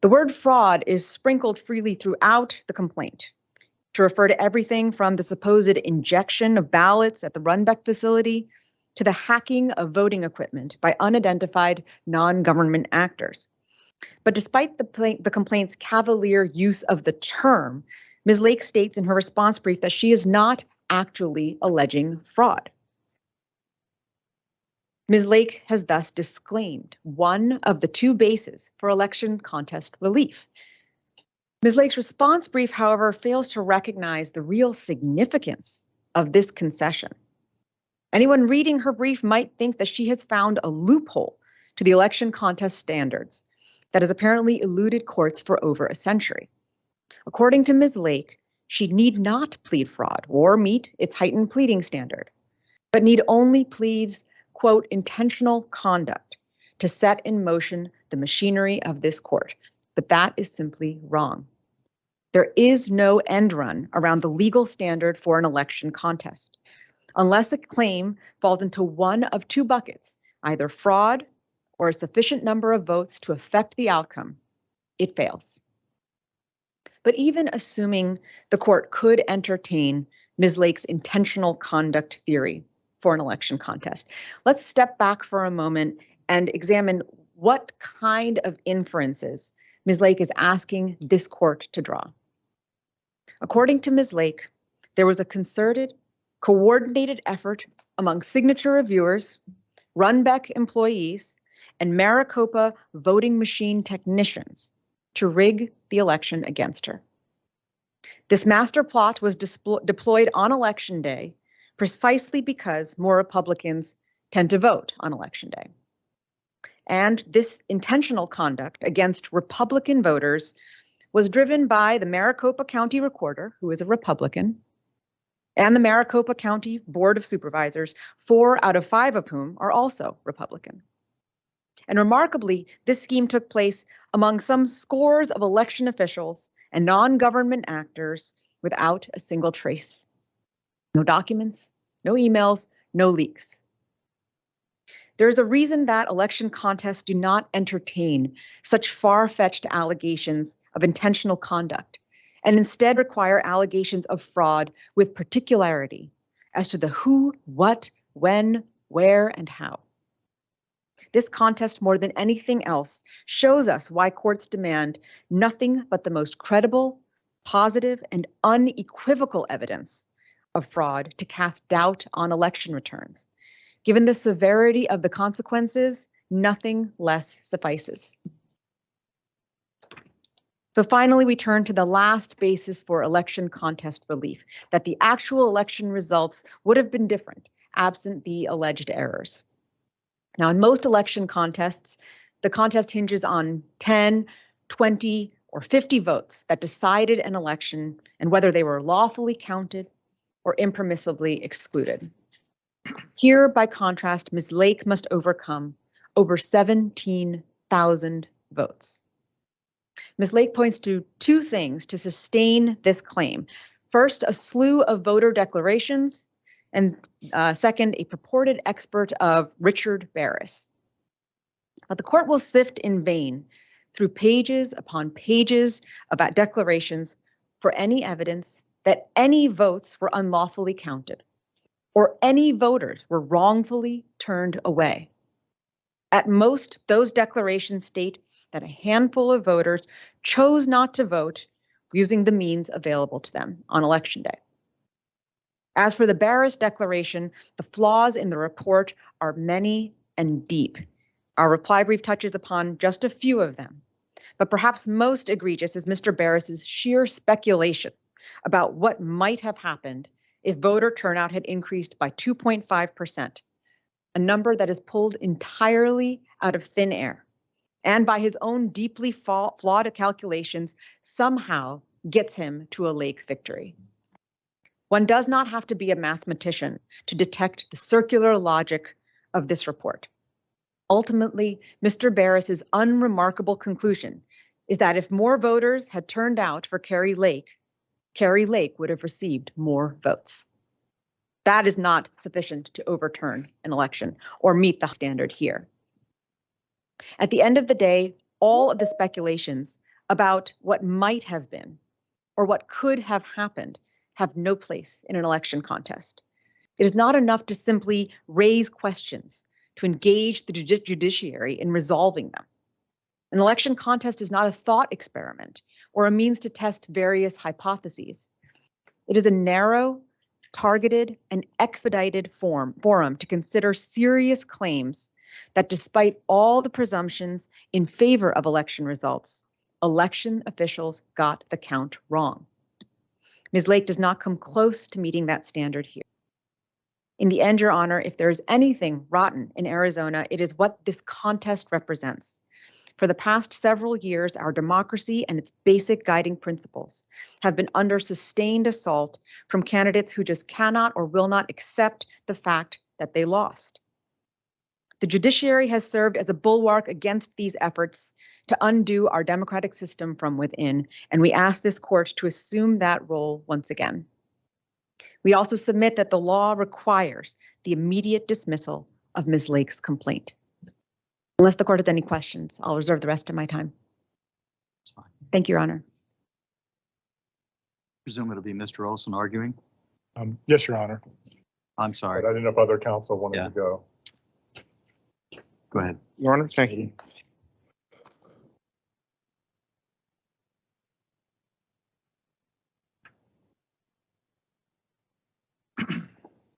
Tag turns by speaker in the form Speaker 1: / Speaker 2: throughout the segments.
Speaker 1: The word fraud is sprinkled freely throughout the complaint to refer to everything from the supposed injection of ballots at the Runbeck facility to the hacking of voting equipment by unidentified non-government actors. But despite the complaint's cavalier use of the term, Ms. Lake states in her response brief that she is not actually alleging fraud. Ms. Lake has thus disclaimed one of the two bases for election contest relief. Ms. Lake's response brief, however, fails to recognize the real significance of this concession. Anyone reading her brief might think that she has found a loophole to the election contest standards that has apparently eluded courts for over a century. According to Ms. Lake, she need not plead fraud or meet its heightened pleading standard, but need only plead, quote, intentional conduct to set in motion the machinery of this court. But that is simply wrong. There is no end run around the legal standard for an election contest. Unless a claim falls into one of two buckets, either fraud or a sufficient number of votes to affect the outcome, it fails. But even assuming the court could entertain Ms. Lake's intentional conduct theory for an election contest, let's step back for a moment and examine what kind of inferences Ms. Lake is asking this court to draw. According to Ms. Lake, there was a concerted, coordinated effort among signature reviewers, Runbeck employees, and Maricopa voting machine technicians to rig the election against her. This master plot was deployed on Election Day precisely because more Republicans tend to vote on Election Day. And this intentional conduct against Republican voters was driven by the Maricopa County Recorder, who is a Republican, and the Maricopa County Board of Supervisors, 4 out of 5 of whom are also Republican. And remarkably, this scheme took place among some scores of election officials and non-government actors without a single trace. No documents, no emails, no leaks. There is a reason that election contests do not entertain such far-fetched allegations of intentional conduct, and instead require allegations of fraud with particularity as to the who, what, when, where, and how. This contest, more than anything else, shows us why courts demand nothing but the most credible, positive, and unequivocal evidence of fraud to cast doubt on election returns. Given the severity of the consequences, nothing less suffices. So finally, we turn to the last basis for election contest relief, that the actual election results would have been different absent the alleged errors. Now, in most election contests, the contest hinges on 10, 20, or 50 votes that decided an election and whether they were lawfully counted or impermissibly excluded. Here, by contrast, Ms. Lake must overcome over 17,000 votes. Ms. Lake points to two things to sustain this claim. First, a slew of voter declarations, and second, a purported expert of Richard Barris. But the court will sift in vain through pages upon pages of declarations for any evidence that any votes were unlawfully counted or any voters were wrongfully turned away. At most, those declarations state that a handful of voters chose not to vote using the means available to them on Election Day. As for the Barris Declaration, the flaws in the report are many and deep. Our reply brief touches upon just a few of them, but perhaps most egregious is Mr. Barris's sheer speculation about what might have happened if voter turnout had increased by 2.5%, a number that is pulled entirely out of thin air, and by his own deeply flawed calculations somehow gets him to a Lake victory. One does not have to be a mathematician to detect the circular logic of this report. Ultimately, Mr. Barris's unremarkable conclusion is that if more voters had turned out for Kari Lake would have received more votes. That is not sufficient to overturn an election or meet the standard here. At the end of the day, all of the speculations about what might have been or what could have happened have no place in an election contest. It is not enough to simply raise questions, to engage the judiciary in resolving them. An election contest is not a thought experiment or a means to test various hypotheses. It is a narrow, targeted, and expedited forum to consider serious claims that despite all the presumptions in favor of election results, election officials got the count wrong. Ms. Lake does not come close to meeting that standard here. In the end, Your Honor, if there is anything rotten in Arizona, it is what this contest represents. For the past several years, our democracy and its basic guiding principles have been under sustained assault from candidates who just cannot or will not accept the fact that they lost. The judiciary has served as a bulwark against these efforts to undo our democratic system from within, and we ask this court to assume that role once again. We also submit that the law requires the immediate dismissal of Ms. Lake's complaint. Unless the court has any questions, I'll reserve the rest of my time.
Speaker 2: That's fine.
Speaker 1: Thank you, Your Honor.
Speaker 2: Presume it'll be Mr. Olson arguing.
Speaker 3: Yes, Your Honor.
Speaker 2: I'm sorry.
Speaker 3: But I didn't know if other counsel wanted
Speaker 2: Yeah.
Speaker 3: to go.
Speaker 2: Go ahead.
Speaker 3: Your Honor, thank you.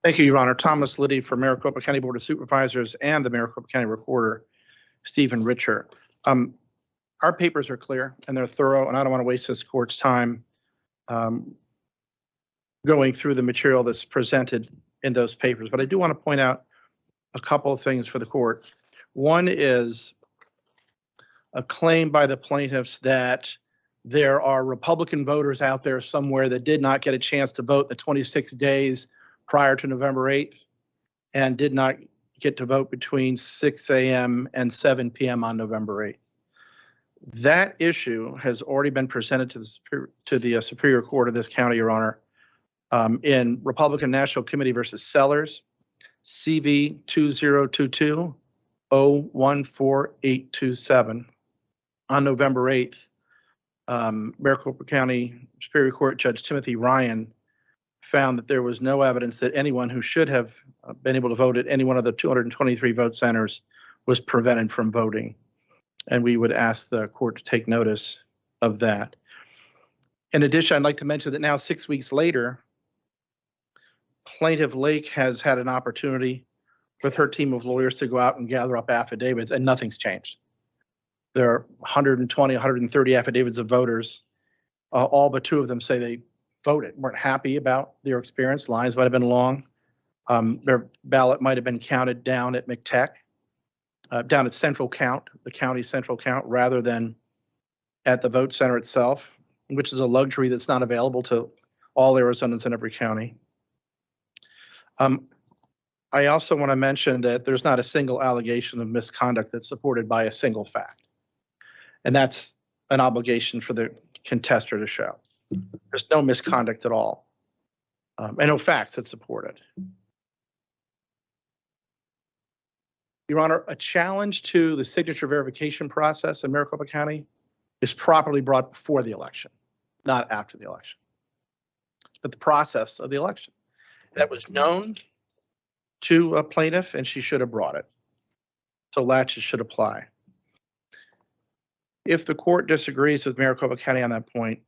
Speaker 3: Thank you, Your Honor. Thomas Liddy for Maricopa County Board of Supervisors and the Maricopa County Recorder, Stephen Richer. Our papers are clear and they're thorough, and I don't want to waste this court's time going through the material that's presented in those papers. But I do want to point out a couple of things for the court. One is a claim by the plaintiffs that there are Republican voters out there somewhere that did not get a chance to vote the 26 days prior to November 8th and did not get to vote between 6 a.m. and 7 p.m. on November 8th. That issue has already been presented to the Superior Court of this county, Your Honor, in Republican National Committee versus Sellers, CV 2022-014827. On November 8th, Maricopa County Superior Court Judge Timothy Ryan found that there was no evidence that anyone who should have been able to vote at any one of the 223 vote centers was prevented from voting. And we would ask the court to take notice of that. In addition, I'd like to mention that now 6 weeks later, Plaintiff Lake has had an opportunity with her team of lawyers to go out and gather up affidavits, and nothing's changed. There are 120, 130 affidavits of voters. All but 2 of them say they voted, weren't happy about their experience. Lines might have been long. Their ballot might have been counted down at McTech, down at central count, the county central count, rather than at the vote center itself, which is a luxury that's not available to all Arizonans in every county. I also want to mention that there's not a single allegation of misconduct that's supported by a single fact. And that's an obligation for the contester to show. There's no misconduct at all, and no facts that support it. Your Honor, a challenge to the signature verification process in Maricopa County is properly brought before the election, not after the election, but the process of the election. That was known to a plaintiff, and she should have brought it. So latches should apply. If the court disagrees with Maricopa County on that point,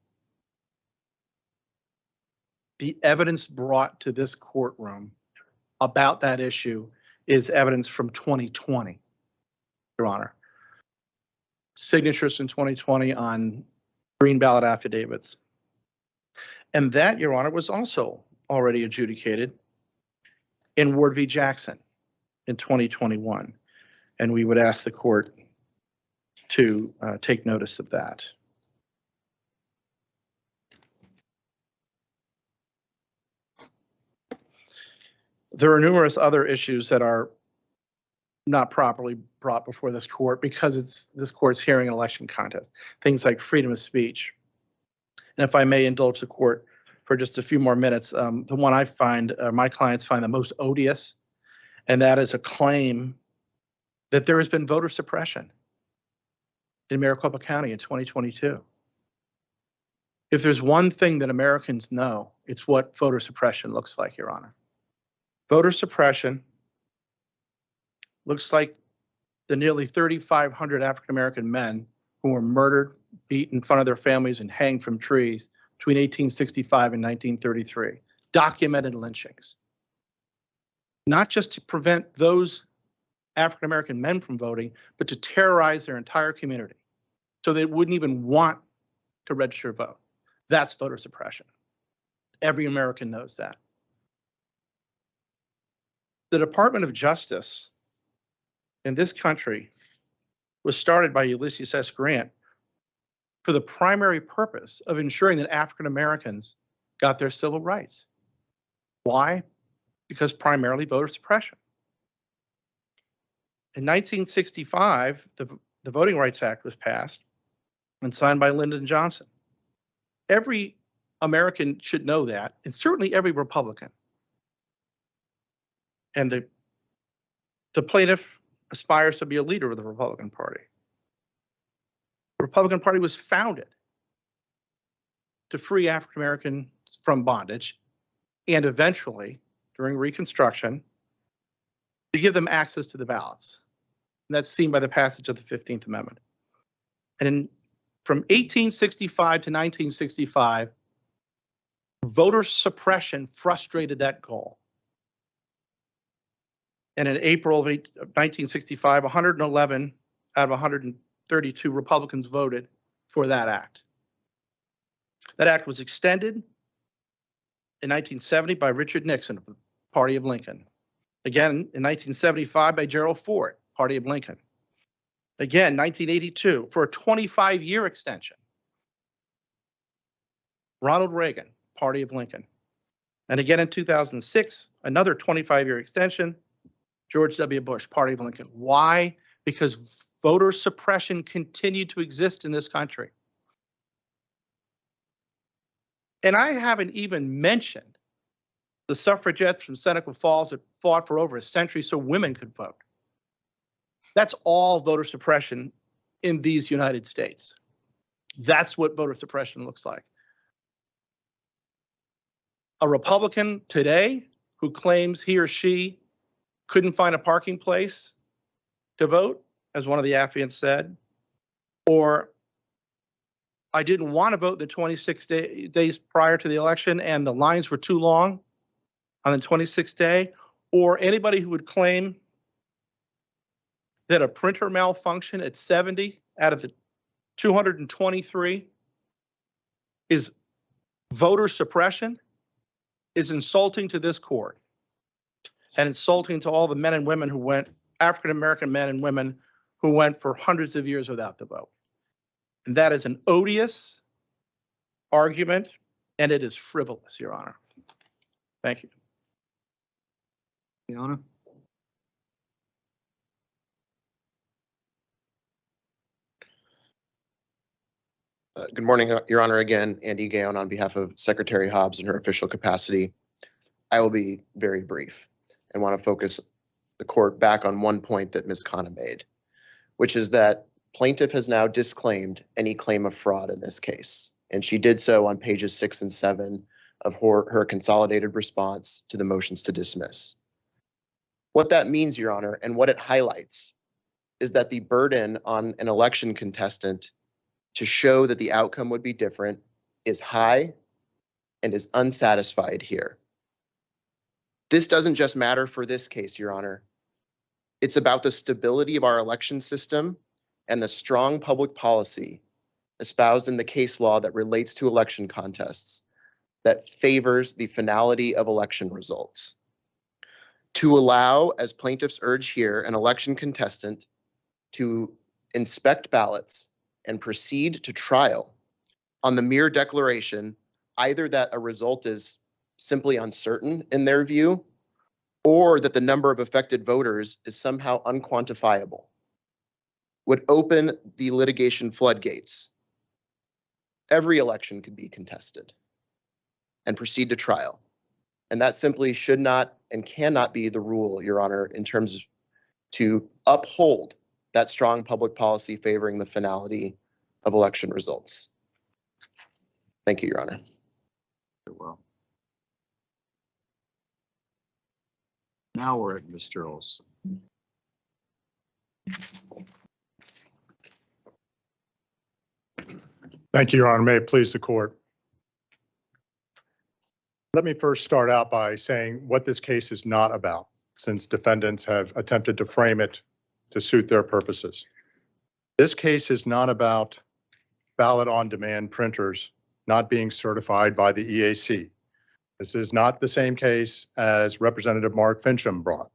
Speaker 3: the evidence brought to this courtroom about that issue is evidence from 2020, Your Honor. Signatures in 2020 on green ballot affidavits. And that, Your Honor, was also already adjudicated in Ward v. Jackson in 2021. And we would ask the court to take notice of that. There are numerous other issues that are not properly brought before this court because this court's hearing an election contest. Things like freedom of speech. And if I may indulge the court for just a few more minutes, the one I find, my clients find the most odious, and that is a claim that there has been voter suppression in Maricopa County in 2022. If there's one thing that Americans know, it's what voter suppression looks like, Your Honor. Voter suppression looks like the nearly 3,500 African-American men who were murdered, beat in front of their families, and hanged from trees between 1865 and 1933. Documented lynchings. Not just to prevent those African-American men from voting, but to terrorize their entire community so they wouldn't even want to register to vote. That's voter suppression. Every American knows that. The Department of Justice in this country was started by Ulysses S. Grant for the primary purpose of ensuring that African Americans got their civil rights. Why? Because primarily voter suppression. In 1965, the Voting Rights Act was passed and signed by Lyndon Johnson. Every American should know that, and certainly every Republican. And the plaintiff aspires to be a leader of the Republican Party. The Republican Party was founded to free African Americans from bondage and eventually, during Reconstruction, to give them access to the ballots. And that's seen by the passage of the 15th Amendment. And from 1865 to 1965, voter suppression frustrated that goal. And in April of 1965, 111 out of 132 Republicans voted for that act. That act was extended in 1970 by Richard Nixon of the Party of Lincoln. Again, in 1975 by Gerald Ford, Party of Lincoln. Again, 1982 for a 25-year extension. Ronald Reagan, Party of Lincoln. And again in 2006, another 25-year extension. George W. Bush, Party of Lincoln. Why? Because voter suppression continued to exist in this country. And I haven't even mentioned the suffragettes from Seneca Falls that fought for over a century so women could vote. That's all voter suppression in these United States. That's what voter suppression looks like. A Republican today who claims he or she couldn't find a parking place to vote, as one of the affiants said, or I didn't want to vote the 26 days prior to the election and the lines were too long on the 26th day, or anybody who would claim that a printer malfunction at 70 out of the 223 is voter suppression is insulting to this court and insulting to all the men and women who went, African-American men and women who went for hundreds of years without the vote. And that is an odious argument, and it is frivolous, Your Honor. Thank you.
Speaker 2: Your Honor.
Speaker 4: Good morning, Your Honor. Again, Andy Gaon on behalf of Secretary Hobbs in her official capacity. I will be very brief and want to focus the court back on one point that Ms. Khanna made, which is that plaintiff has now disclaimed any claim of fraud in this case. And she did so on pages 6 and 7 of her consolidated response to the motions to dismiss. What that means, Your Honor, and what it highlights is that the burden on an election contestant to show that the outcome would be different is high and is unsatisfied here. This doesn't just matter for this case, Your Honor. It's about the stability of our election system and the strong public policy espoused in the case law that relates to election contests that favors the finality of election results. To allow, as plaintiffs urge here, an election contestant to inspect ballots and proceed to trial on the mere declaration either that a result is simply uncertain in their view or that the number of affected voters is somehow unquantifiable would open the litigation floodgates. Every election could be contested and proceed to trial. And that simply should not and cannot be the rule, Your Honor, in terms of to uphold that strong public policy favoring the finality of election results. Thank you, Your Honor.
Speaker 2: Very well. Now we're at Mr. Olson.
Speaker 5: Thank you, Your Honor. May it please the court. Let me first start out by saying what this case is not about, since defendants have attempted to frame it to suit their purposes. This case is not about ballot on demand printers not being certified by the EAC. This is not the same case as Representative Mark Fincham brought.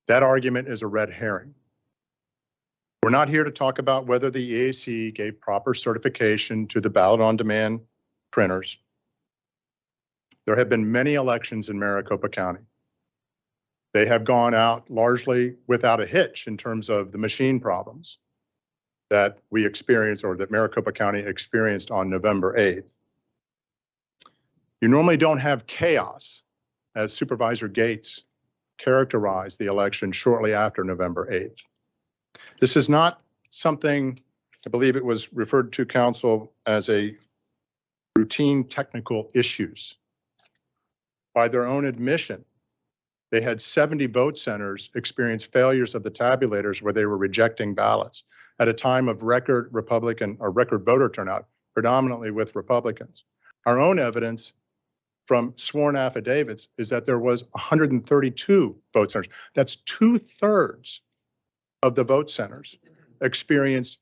Speaker 5: That argument is a red herring. We're not here to talk about whether the EAC gave proper certification to the ballot on demand printers. There have been many elections in Maricopa County. They have gone out largely without a hitch in terms of the machine problems that we experienced or that Maricopa County experienced on November 8th. You normally don't have chaos, as Supervisor Gates characterized the election shortly after November 8th. This is not something, I believe it was referred to counsel as a routine technical issues. By their own admission, they had 70 vote centers experience failures of the tabulators where they were rejecting ballots at a time of record Republican or record voter turnout, predominantly with Republicans. Our own evidence from sworn affidavits is that there was 132 vote centers. That's 2/3 of the vote centers experienced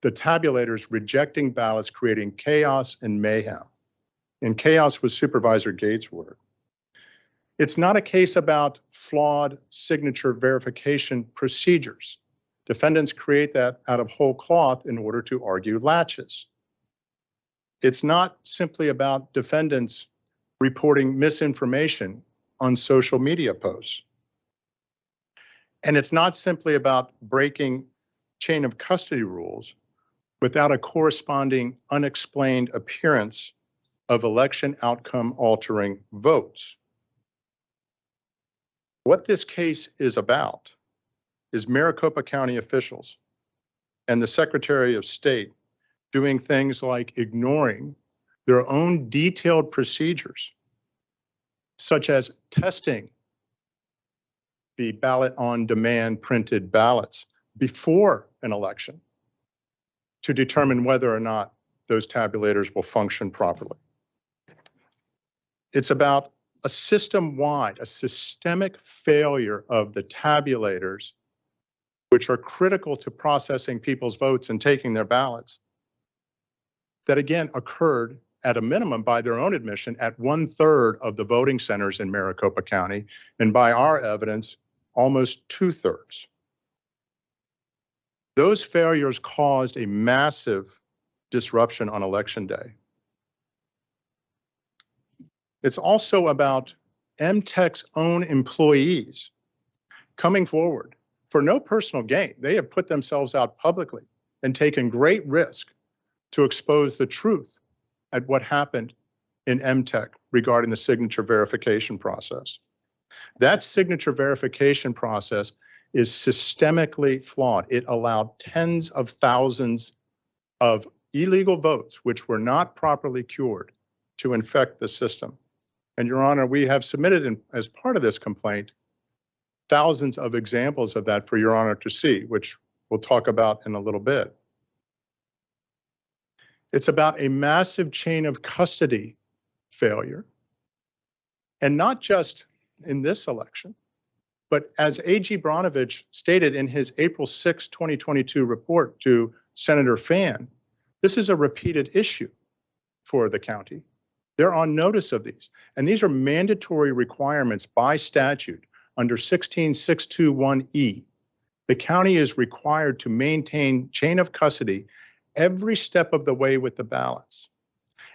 Speaker 5: the tabulators rejecting ballots, creating chaos and mayhem. And chaos was Supervisor Gates' word. It's not a case about flawed signature verification procedures. Defendants create that out of whole cloth in order to argue latches. It's not simply about defendants reporting misinformation on social media posts. And it's not simply about breaking chain of custody rules without a corresponding unexplained appearance of election outcome altering votes. What this case is about is Maricopa County officials and the Secretary of State doing things like ignoring their own detailed procedures, such as testing the ballot on demand printed ballots before an election to determine whether or not those tabulators will function properly. It's about a system-wide, a systemic failure of the tabulators, which are critical to processing people's votes and taking their ballots, that again occurred at a minimum by their own admission at 1/3 of the voting centers in Maricopa County, and by our evidence, almost 2/3. Those failures caused a massive disruption on election day. It's also about MTEC's own employees coming forward for no personal gain. They have put themselves out publicly and taken great risk to expose the truth at what happened in MTEC regarding the signature verification process. That signature verification process is systemically flawed. It allowed tens of thousands of illegal votes, which were not properly cured, to infect the system. And Your Honor, we have submitted as part of this complaint, thousands of examples of that for Your Honor to see, which we'll talk about in a little bit. It's about a massive chain of custody failure. And not just in this election, but as A.G. Bronovich stated in his April 6, 2022 report to Senator Fan, this is a repeated issue for the county. They're on notice of these. And these are mandatory requirements by statute under 16621E. The county is required to maintain chain of custody every step of the way with the ballots.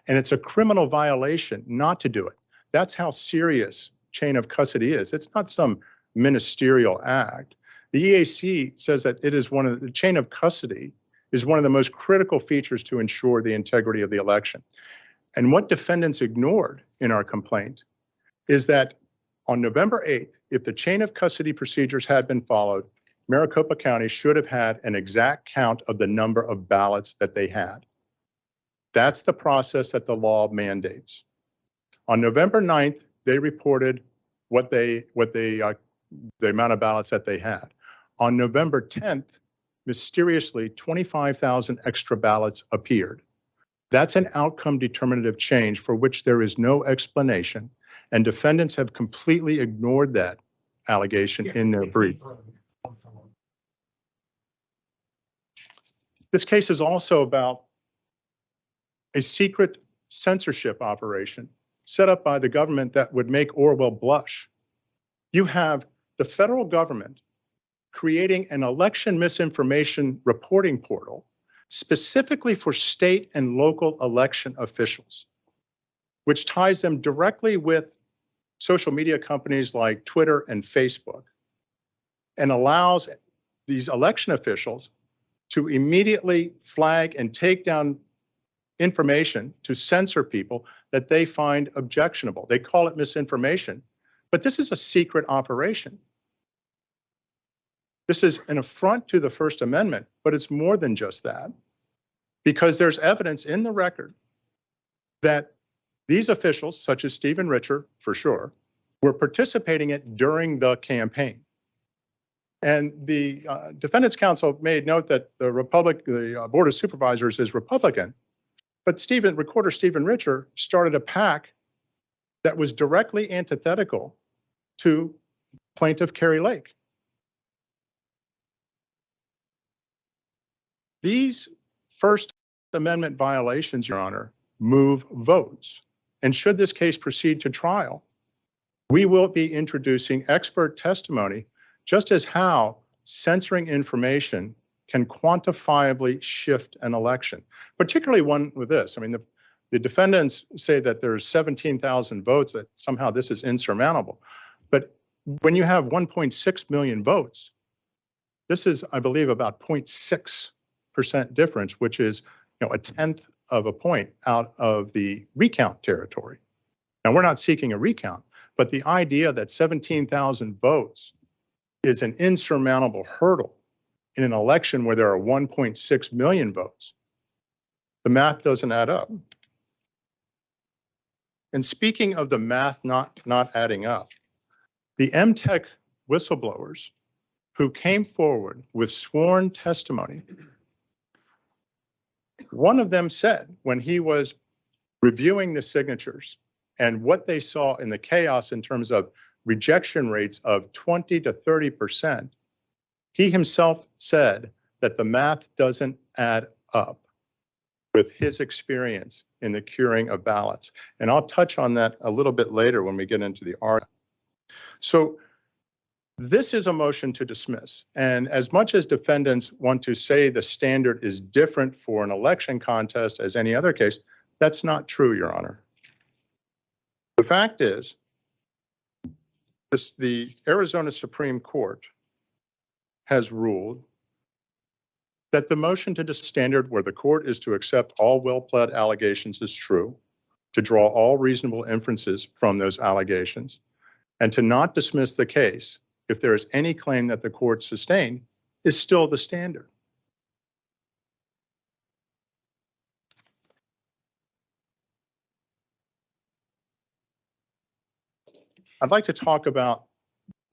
Speaker 5: And it's a criminal violation not to do it. That's how serious chain of custody is. It's not some ministerial act. The EAC says that it is the chain of custody is one of the most critical features to ensure the integrity of the election. And what defendants ignored in our complaint is that on November 8th, if the chain of custody procedures had been followed, Maricopa County should have had an exact count of the number of ballots that they had. That's the process that the law mandates. On November 9th, they reported the amount of ballots that they had. On November 10th, mysteriously, 25,000 extra ballots appeared. That's an outcome determinative change for which there is no explanation, and defendants have completely ignored that allegation in their brief. This case is also about a secret censorship operation set up by the government that would make Orwell blush. You have the federal government creating an election misinformation reporting portal specifically for state and local election officials, which ties them directly with social media companies like Twitter and Facebook, and allows these election officials to immediately flag and take down information to censor people that they find objectionable. They call it misinformation, but this is a secret operation. This is an affront to the First Amendment, but it's more than just that, because there's evidence in the record that these officials, such as Stephen Richer, for sure, were participating in it during the campaign. And the Defendants Council made note that the Board of Supervisors is Republican, but Recorder Stephen Richer started a PAC that was directly antithetical to plaintiff Kari Lake. These First Amendment violations, Your Honor, move votes. And should this case proceed to trial, we will be introducing expert testimony just as how censoring information can quantifiably shift an election, particularly one with this. I mean, the defendants say that there's 17,000 votes, that somehow this is insurmountable. But when you have 1.6 million votes, this is, I believe, about 0.6% difference, which is, a tenth of a point out of the recount territory. Now, we're not seeking a recount, but the idea that 17,000 votes is an insurmountable hurdle in an election where there are 1.6 million votes, the math doesn't add up. And speaking of the math not adding up, the MTech whistleblowers who came forward with sworn testimony, one of them said when he was reviewing the signatures and what they saw in the chaos in terms of rejection rates of 20 to 30%, he himself said that the math doesn't add up with his experience in the curing of ballots. And I'll touch on that a little bit later when we get into the argument. So this is a motion to dismiss. And as much as defendants want to say the standard is different for an election contest as any other case, that's not true, Your Honor. The fact is, the Arizona Supreme Court has ruled that the motion to dismiss standard where the court is to accept all well-pled allegations is true, to draw all reasonable inferences from those allegations, and to not dismiss the case if there is any claim that the court sustained is still the standard. I'd like to talk about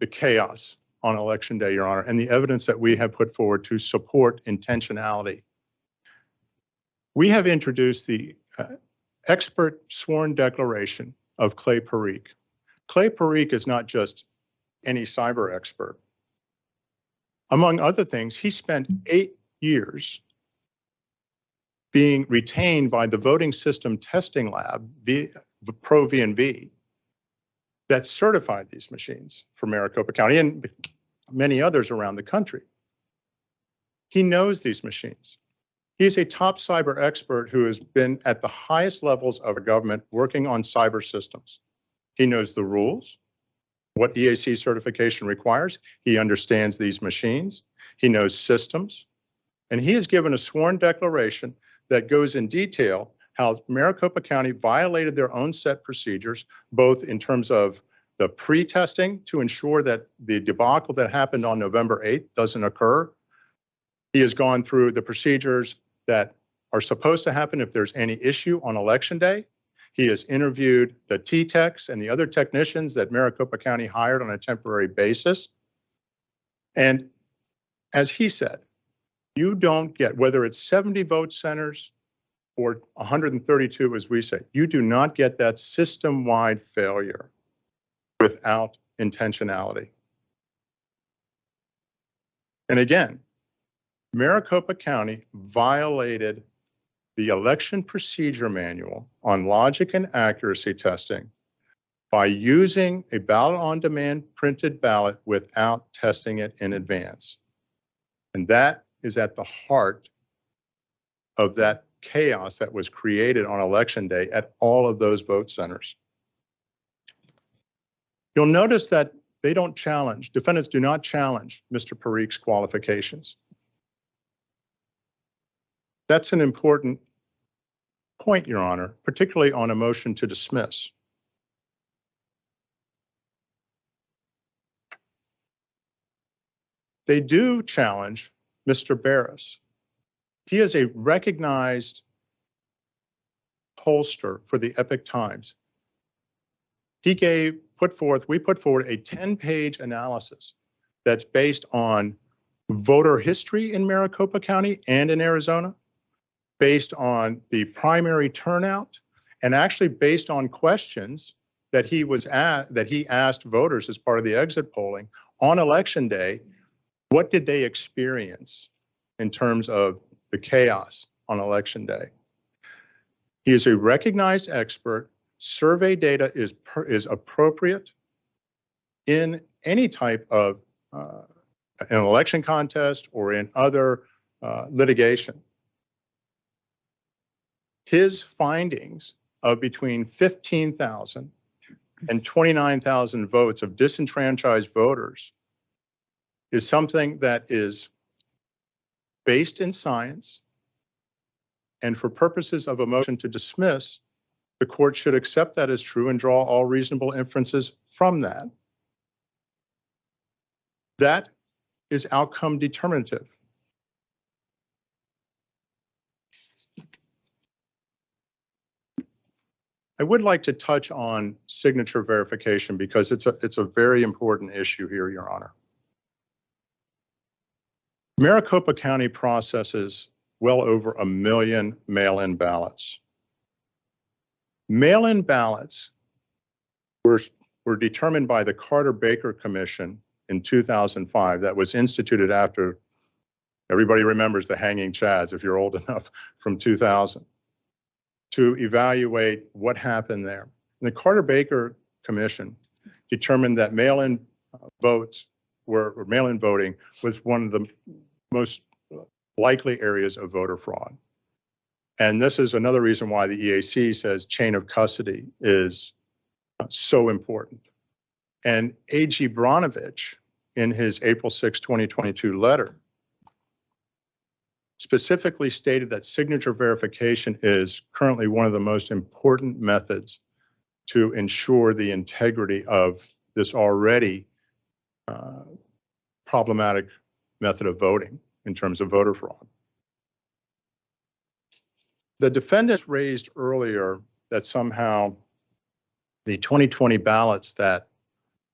Speaker 5: the chaos on Election Day, Your Honor, and the evidence that we have put forward to support intentionality. We have introduced the expert sworn declaration of Clay Parikh. Clay Parikh is not just any cyber expert. Among other things, he spent 8 years being retained by the voting system testing lab, the Pro V&V, that certified these machines for Maricopa County and many others around the country. He knows these machines. He's a top cyber expert who has been at the highest levels of a government working on cyber systems. He knows the rules, what EAC certification requires. He understands these machines. He knows systems. And he has given a sworn declaration that goes in detail how Maricopa County violated their own set procedures, both in terms of the pre-testing to ensure that the debacle that happened on November 8th doesn't occur. He has gone through the procedures that are supposed to happen if there's any issue on election day. He has interviewed the T-techs and the other technicians that Maricopa County hired on a temporary basis. And as he said, you don't get, whether it's 70 vote centers or 132, as we say, you do not get that system-wide failure without intentionality. And again, Maricopa County violated the election procedure manual on logic and accuracy testing by using a ballot on demand printed ballot without testing it in advance. And that is at the heart of that chaos that was created on election day at all of those vote centers. You'll notice that they don't challenge, defendants do not challenge Mr. Parik's qualifications. That's an important point, Your Honor, particularly on a motion to dismiss. They do challenge Mr. Barris. He is a recognized pollster for the Epoch Times. We put forward a 10-page analysis that's based on voter history in Maricopa County and in Arizona, based on the primary turnout, and actually based on questions that he asked voters as part of the exit polling on election day. What did they experience in terms of the chaos on election day? He is a recognized expert. Survey data is appropriate in any type of an election contest or in other litigation. His findings of between 15,000 and 29,000 votes of disenfranchised voters is something that is based in science, and for purposes of a motion to dismiss, the court should accept that as true and draw all reasonable inferences from that. That is outcome determinative. I would like to touch on signature verification because it's a very important issue here, Your Honor. Maricopa County processes well over 1 million mail-in ballots. Mail-in ballots were determined by the Carter-Baker Commission in 2005 that was instituted after, everybody remembers the hanging chads if you're old enough, from 2000, to evaluate what happened there. And the Carter-Baker Commission determined that mail-in mail-in voting was one of the most likely areas of voter fraud. And this is another reason why the EAC says chain of custody is so important. And A.G. Bronovich, in his April 6, 2022 letter, specifically stated that signature verification is currently one of the most important methods to ensure the integrity of this already problematic method of voting in terms of voter fraud. The defendants raised earlier that somehow the 2020 ballots that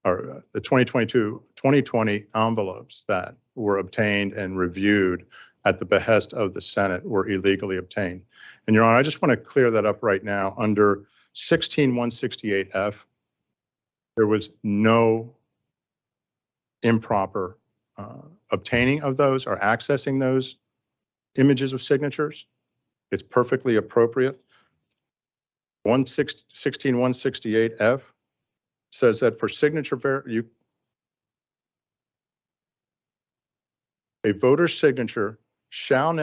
Speaker 5: are the 2020 envelopes that were obtained and reviewed at the behest of the Senate were illegally obtained. And Your Honor, I just want to clear that up right now. Under 16168F, there was no improper obtaining of those or accessing those images of signatures. It's perfectly appropriate. 16168F says that for signature a voter's signature shall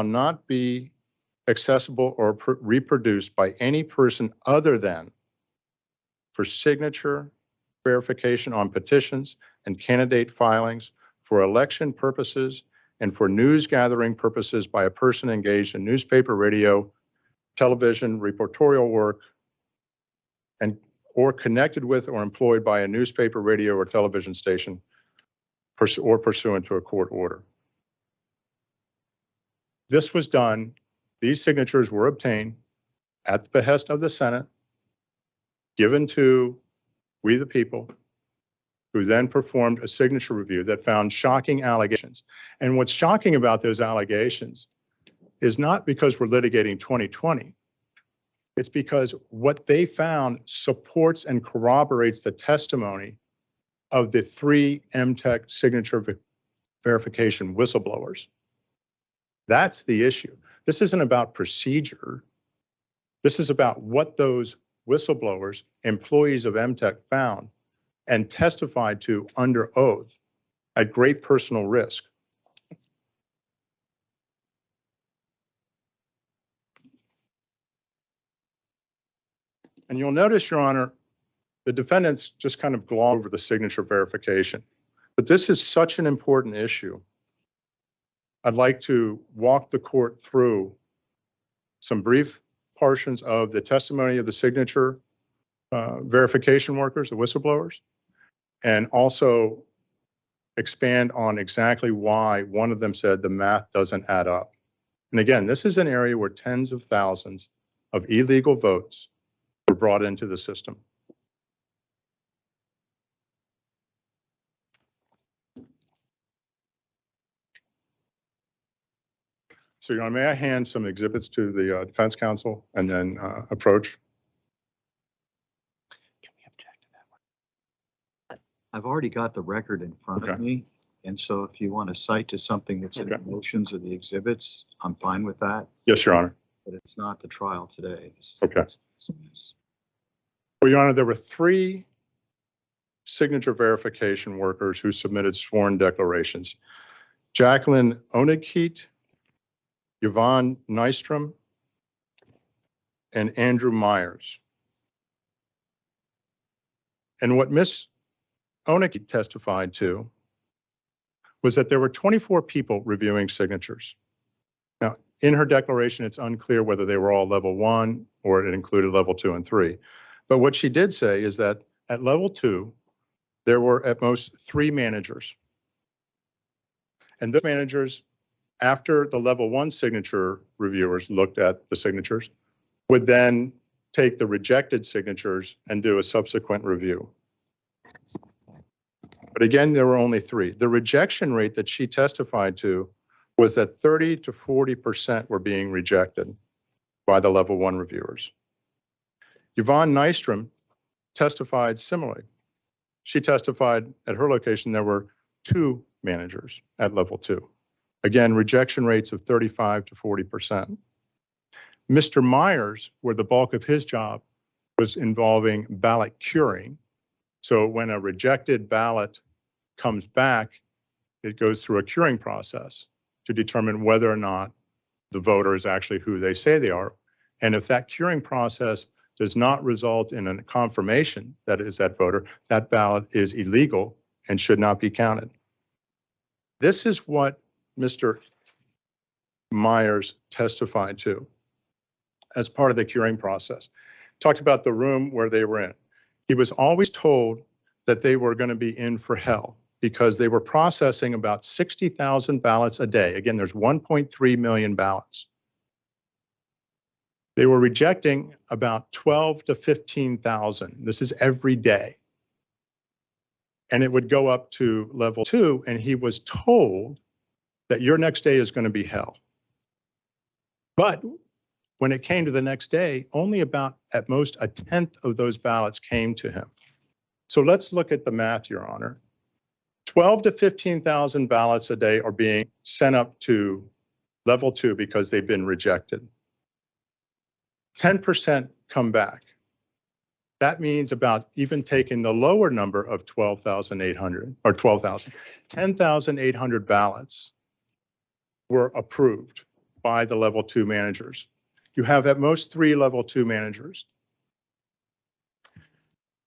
Speaker 5: not be accessible or reproduced by any person other than for signature verification on petitions and candidate filings, for election purposes, and for news gathering purposes by a person engaged in newspaper, radio, television, reportorial work, and or connected with or employed by a newspaper, radio, or television station, or pursuant to a court order. This was done These signatures were obtained at the behest of the Senate, given to we the people, who then performed a signature review that found shocking allegations. And what's shocking about those allegations is not because we're litigating 2020. It's because what they found supports and corroborates the testimony of the 3 MTech signature verification whistleblowers. That's the issue. This isn't about procedure. This is about what those whistleblowers, employees of MTech, found and testified to under oath at great personal risk. And you'll notice, Your Honor, the defendants just kind of gloss over the signature verification. But this is such an important issue. I'd like to walk the court through some brief portions of the testimony of the signature verification workers, the whistleblowers, and also expand on exactly why one of them said the math doesn't add up. And again, this is an area where tens of thousands of illegal votes were brought into the system. So, Your Honor, may I hand some exhibits to the defense counsel and then approach?
Speaker 2: I've already got the record in front of
Speaker 5: Okay.
Speaker 2: me. And so if you want to cite to something that's in the
Speaker 5: Okay.
Speaker 2: motions or the exhibits, I'm fine with that,
Speaker 5: Yes, Your Honor.
Speaker 2: but it's not the trial today. This is-
Speaker 5: Okay. Well, Your Honor, there were 3 signature verification workers who submitted sworn declarations. Jacqueline Onigkeet, Yvonne Nystrom, and Andrew Myers. And what Ms. Onigkeet testified to was that there were 24 people reviewing signatures. Now, in her declaration, it's unclear whether they were all level 1 or it included level 2 and 3. But what she did say is that at level 2, there were at most 3 managers. And those managers, after the level 1 signature reviewers looked at the signatures, would then take the rejected signatures and do a subsequent review. But again, there were only 3. The rejection rate that she testified to was that 30 to 40% were being rejected by the level 1 reviewers. Yvonne Nystrom testified similarly. She testified at her location there were 2 managers at level 2. Again, rejection rates of 35 to 40%. Mr. Myers, where the bulk of his job was involving ballot curing. So when a rejected ballot comes back, it goes through a curing process to determine whether or not the voter is actually who they say they are. And if that curing process does not result in a confirmation that it is that voter, that ballot is illegal and should not be counted. This is what Mr. Myers testified to as part of the curing process. Talked about the room where they were in. He was always told that they were going to be in for hell because they were processing about 60,000 ballots a day. Again, there's 1.3 million ballots. They were rejecting about 12 to 15,000. This is every day. And it would go up to level 2, and he was told that your next day is going to be hell. But when it came to the next day, only about at most a tenth of those ballots came to him. So let's look at the math, Your Honor. 12 to 15,000 ballots a day are being sent up to level 2 because they've been rejected. 10% come back. That means about even taking the lower number of 12,800 or 12,000, 10,800 ballots were approved by the level 2 managers. You have at most 3 level 2 managers.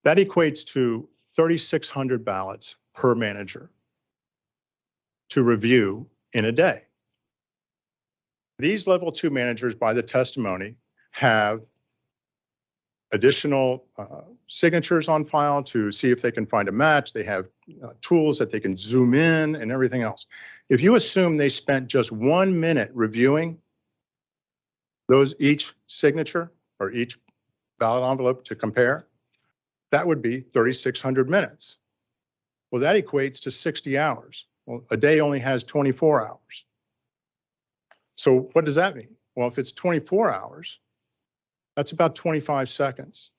Speaker 5: That equates to 3,600 ballots per manager to review in a day. These level 2 managers, by the testimony, have additional signatures on file to see if they can find a match. They have tools that they can zoom in and everything else. If you assume they spent just 1 minute reviewing, those each signature or each ballot envelope to compare, that would be 3,600 minutes. Well, that equates to 60 hours. Well, a day only has 24 hours. So what does that mean? Well, if it's 24 hours, that's about 25 seconds.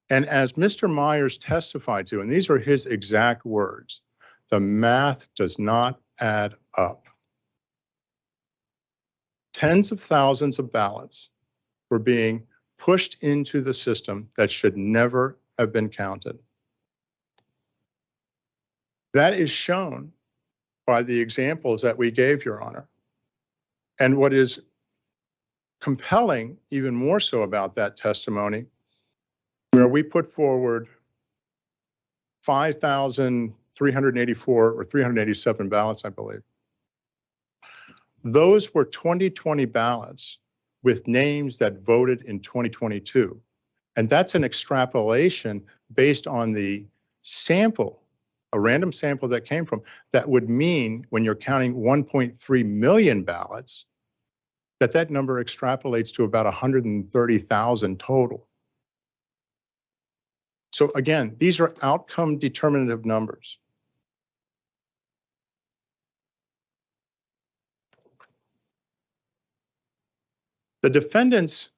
Speaker 5: And as Mr. Myers testified to, and these are his exact words, the math does not add up. Tens of thousands of ballots were being pushed into the system that should never have been counted. That is shown by the examples that we gave, Your Honor. And what is compelling, even more so about that testimony, where we put forward 5,384 or 387 ballots, I believe. Those were 2020 ballots with names that voted in 2022. And that's an extrapolation based on the sample, a random sample that came from, that would mean when you're counting 1.3 million ballots, that number extrapolates to about 130,000 total. So again, these are outcome determinative numbers. The defendants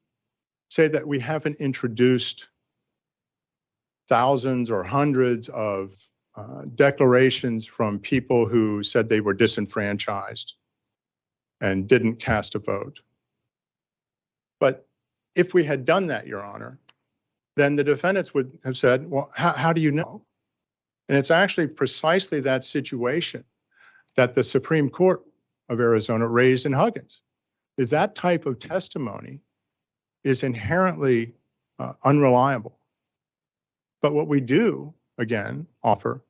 Speaker 5: say that we haven't introduced thousands or hundreds of declarations from people who said they were disenfranchised and didn't cast a vote. But if we had done that, Your Honor, then the defendants would have said, well, how do you know? And it's actually precisely that situation that the Supreme Court of Arizona raised in Huggins, is that type of testimony is inherently unreliable. But what we do, again, offer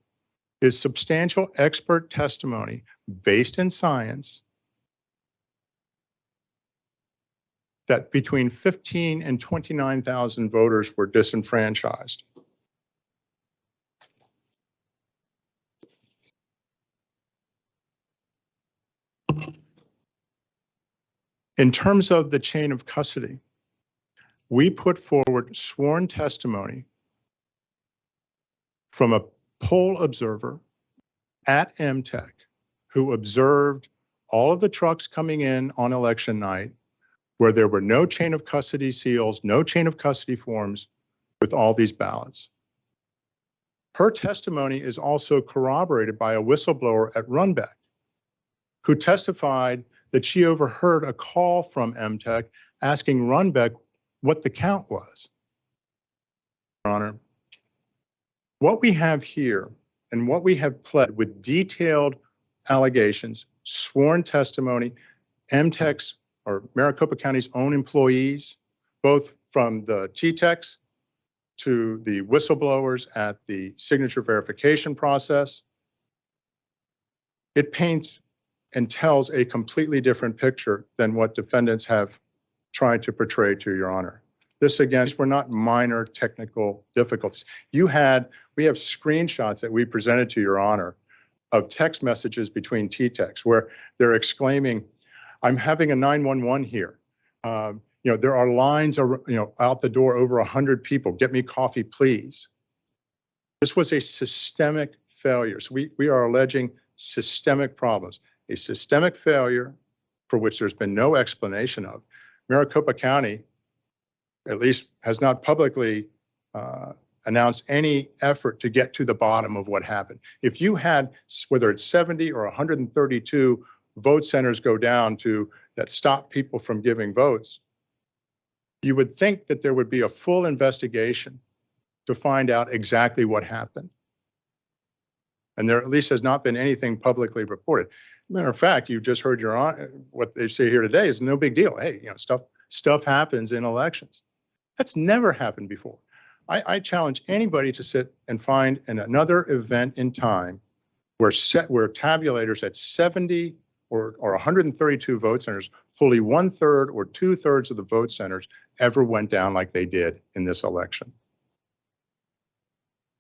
Speaker 5: is substantial expert testimony based in science that between 15 and 29,000 voters were disenfranchised. In terms of the chain of custody, we put forward sworn testimony from a poll observer at MTech who observed all of the trucks coming in on election night where there were no chain of custody seals, no chain of custody forms with all these ballots. Her testimony is also corroborated by a whistleblower at Runbeck who testified that she overheard a call from MTech asking Runbeck what the count was. Your Honor, what we have here and what we have pled with detailed allegations, sworn testimony, MTech's or Maricopa County's own employees, both from the T-Techs to the whistleblowers at the signature verification process, it paints and tells a completely different picture than what defendants have tried to portray to Your Honor. This, again, were not minor technical difficulties. We have screenshots that we presented to Your Honor of text messages between T-Techs where they're exclaiming, I'm having a 911 here. There are lines, out the door over 100 people. Get me coffee, please. This was a systemic failure. So we are alleging systemic problems, a systemic failure for which there's been no explanation of. Maricopa County, at least, has not publicly announced any effort to get to the bottom of what happened. If you had, whether it's 70 or 132 vote centers go down to that stop people from giving votes, you would think that there would be a full investigation to find out exactly what happened. And there at least has not been anything publicly reported. Matter of fact, you just heard Your Honor, what they say here today is no big deal. Hey, stuff happens in elections. That's never happened before. I challenge anybody to sit and find another event in time where tabulators at 70 or 132 vote centers, fully 1/3 or 2/3 of the vote centers ever went down like they did in this election.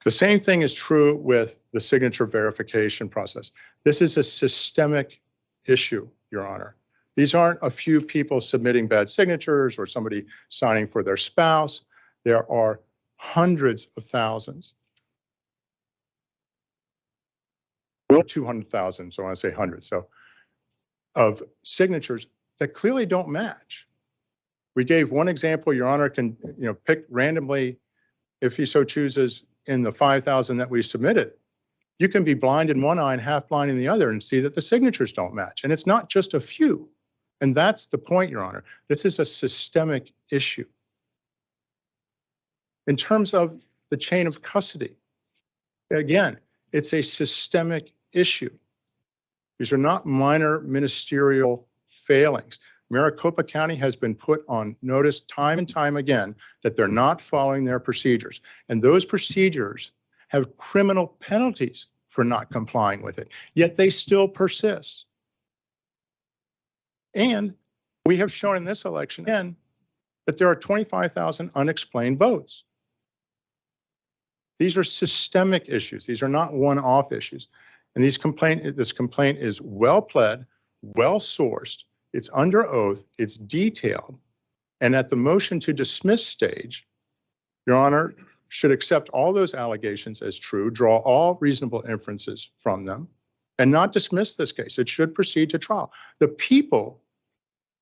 Speaker 5: The same thing is true with the signature verification process. This is a systemic issue, Your Honor. These aren't a few people submitting bad signatures or somebody signing for their spouse. There are hundreds of thousands. Well, 200,000, so I want to say hundreds. So of signatures that clearly don't match. We gave one example. Your Honor can, pick randomly, if he so chooses, in the 5,000 that we submitted. You can be blind in one eye and half blind in the other and see that the signatures don't match. And it's not just a few. And that's the point, Your Honor. This is a systemic issue. In terms of the chain of custody, again, it's a systemic issue. These are not minor ministerial failings. Maricopa County has been put on notice time and time again that they're not following their procedures. And those procedures have criminal penalties for not complying with it, yet they still persist. And we have shown in this election again that there are 25,000 unexplained votes. These are systemic issues. These are not one-off issues. And this complaint is well pled, well sourced. It's under oath. It's detailed. And at the motion to dismiss stage, Your Honor should accept all those allegations as true, draw all reasonable inferences from them, and not dismiss this case. It should proceed to trial. The people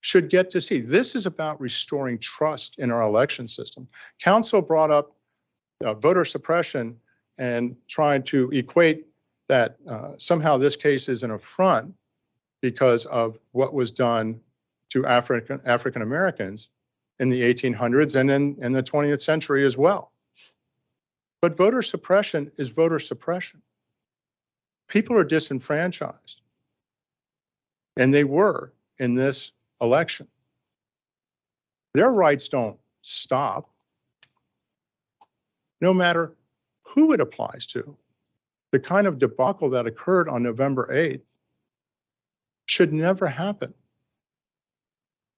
Speaker 5: should get to see. This is about restoring trust in our election system. Counsel brought up voter suppression and tried to equate that somehow this case is an affront because of what was done to African Americans in the 1800s and in the 20th century as well. But voter suppression is voter suppression. People are disenfranchised, and they were in this election. Their rights don't stop, no matter who it applies to. The kind of debacle that occurred on November 8th should never happen.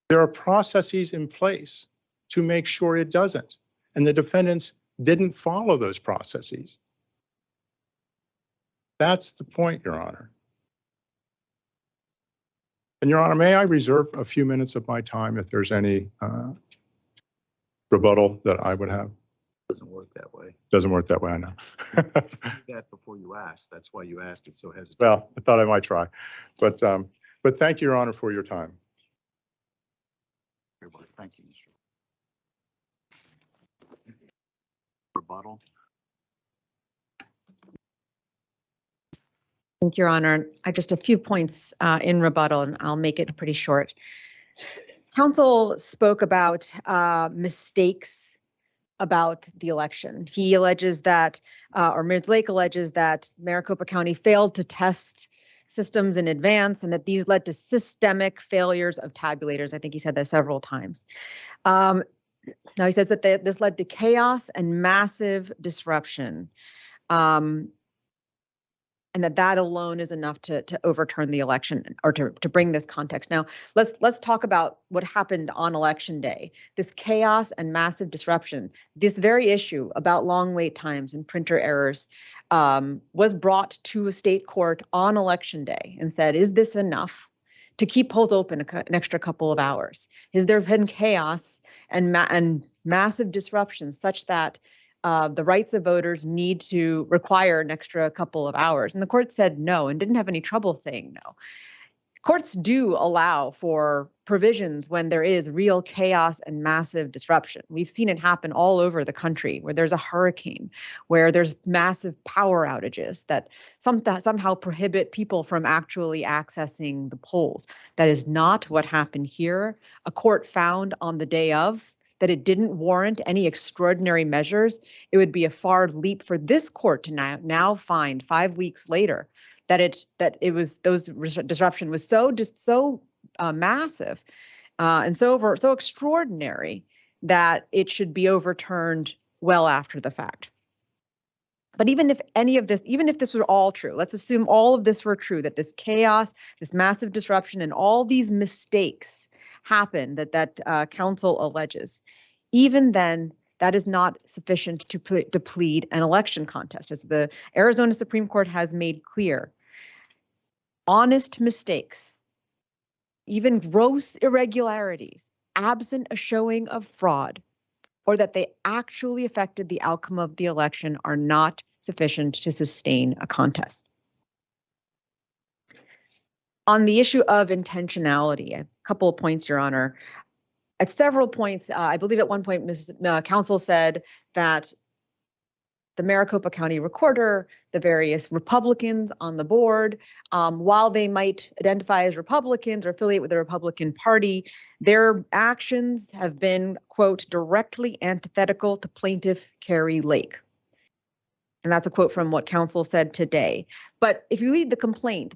Speaker 5: There are processes in place to make sure it doesn't, and the defendants didn't follow those processes. That's the point, Your Honor. And Your Honor, may I reserve a few minutes of my time if there's any rebuttal that I would have?
Speaker 2: Doesn't work that way.
Speaker 5: Doesn't work that way, I know.
Speaker 2: You did that before you asked. That's why you asked it so hesitant.
Speaker 5: Well, I thought I might try, but thank you, Your Honor, for your time.
Speaker 2: Everybody, thank you, Mr. Rebuttal.
Speaker 1: Thank you, Your Honor. I just a few points in rebuttal, and I'll make it pretty short. Counsel spoke about mistakes about the election. He alleges that, or Ms. Lake alleges that Maricopa County failed to test systems in advance and that these led to systemic failures of tabulators. I think he said that several times. Now he says that this led to chaos and massive disruption. And that alone is enough to overturn the election or to bring this context. Now, let's talk about what happened on election day. This chaos and massive disruption, this very issue about long wait times and printer errors was brought to a state court on election day and said, is this enough to keep polls open an extra couple of hours? Has there been chaos and massive disruption such that the rights of voters need to require an extra couple of hours? And the court said no and didn't have any trouble saying no. Courts do allow for provisions when there is real chaos and massive disruption. We've seen it happen all over the country where there's a hurricane, where there's massive power outages that somehow prohibit people from actually accessing the polls. That is not what happened here. A court found on the day of that it didn't warrant any extraordinary measures. It would be a far leap for this court to now find 5 weeks later that disruption was so massive and so extraordinary that it should be overturned well after the fact. But even if this were all true, let's assume all of this were true, that this chaos, this massive disruption, and all these mistakes happened that counsel alleges, even then, that is not sufficient to plead an election contest. As the Arizona Supreme Court has made clear, honest mistakes even gross irregularities, absent a showing of fraud, or that they actually affected the outcome of the election are not sufficient to sustain a contest. On the issue of intentionality, a couple of points, Your Honor. At several points, I believe at one point, Counsel said that the Maricopa County Recorder, the various Republicans on the board, while they might identify as Republicans or affiliate with the Republican Party, their actions have been, quote, directly antithetical to plaintiff Kari Lake. And that's a quote from what counsel said today. But if you read the complaint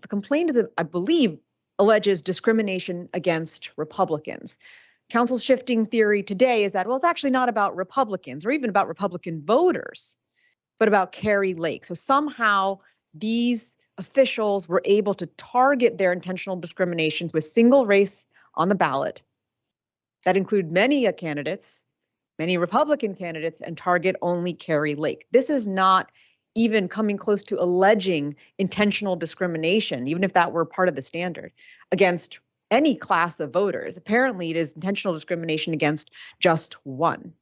Speaker 1: is, I believe, alleges discrimination against Republicans. Counsel's shifting theory today is that, well, it's actually not about Republicans or even about Republican voters, but about Kari Lake. So somehow these officials were able to target their intentional discrimination to a single race on the ballot that include many candidates, many Republican candidates, and target only Kari Lake. This is not even coming close to alleging intentional discrimination, even if that were part of the standard, against any class of voters. Apparently, it is intentional discrimination against just one.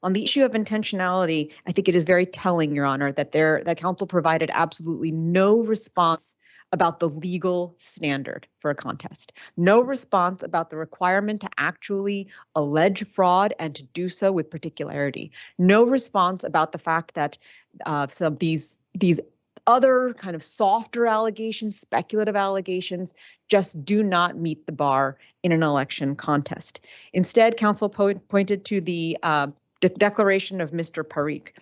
Speaker 1: On the issue of intentionality, I think it is very telling, Your Honor, that that counsel provided absolutely no response about the legal standard for a contest. No response about the requirement to actually allege fraud and to do so with particularity. No response about the fact that some of these other kind of softer allegations, speculative allegations, just do not meet the bar in an election contest. Instead, counsel pointed to the declaration of Mr. Parikh.